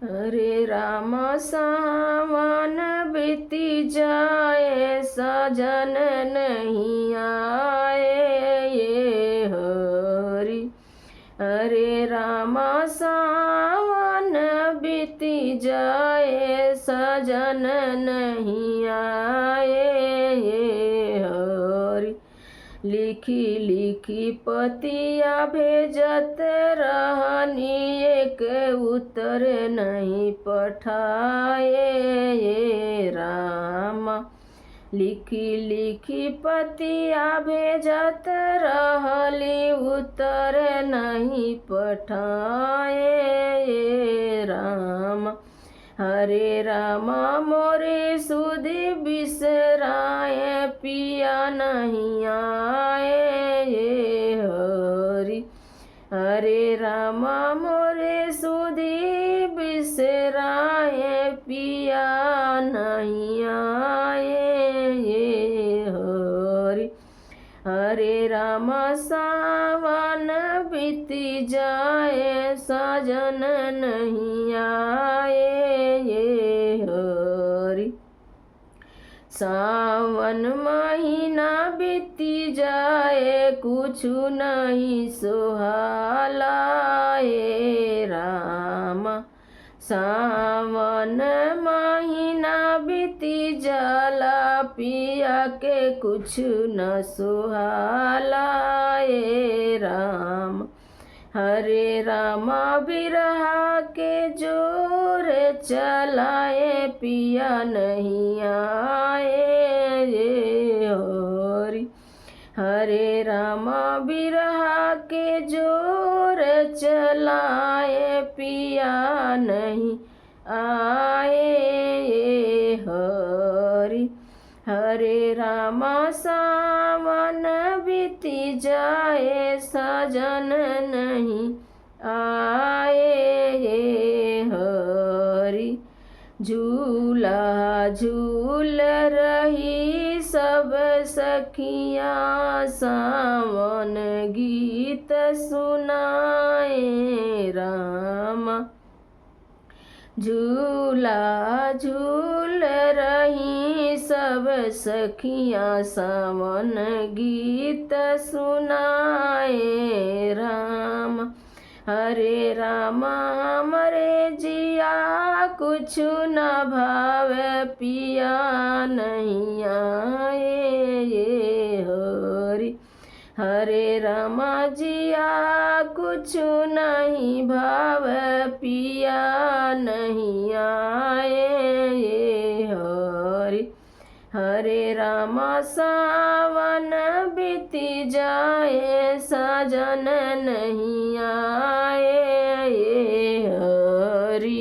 हरे राम सावन बीती जाए, सजन नहीं आए ये हरि। हरे राम सावन बीती जाए, सजन नहीं आए ये हरि। लिखी लिखी पतिया भेजत रहनी, एक उत्तर नहीं पठाए ये राम। लिखी लिखी पतिया भेजत रहली, उत्तर नहीं पठाए ये राम। हरे राम मोरे सुधि बिसराए, पिया नहीं आए ये हरि। हरे राम मोरे सुधि बिसराए, पिया नहीं आए ये हरि। हरे राम सावन बीती जाए, सजन नहीं आए ये हरि। सावन महीना बीती जाए, कुछु नहीं सुहाला ये राम। सावन महीना बीती जाला, पिया के कुछ न सुहाला ये राम। हरे राम बिरहा के जोर चलाए, पिया नहीं आए ये हरि। हरे राम बिरहा के जोर चलाए, पिया नहीं आए ये हरि। हरे राम सावन बीती जाए, सजन नहीं आए ये हरि। झूला झूल रही सब सखियाँ, सावन गीत सुनाए राम। झूला झूल रही सब सखियाँ, सावन गीत सुनाए राम। हरे राम हमरे जिया कुछु न भावे, पिया नहीं आए ये हरि। हरे राम जिया कुछु नहीं भावे, पिया नहीं आए ये हरि। हरे राम सावन बीती जाए, सजन नहीं आए ये हरि।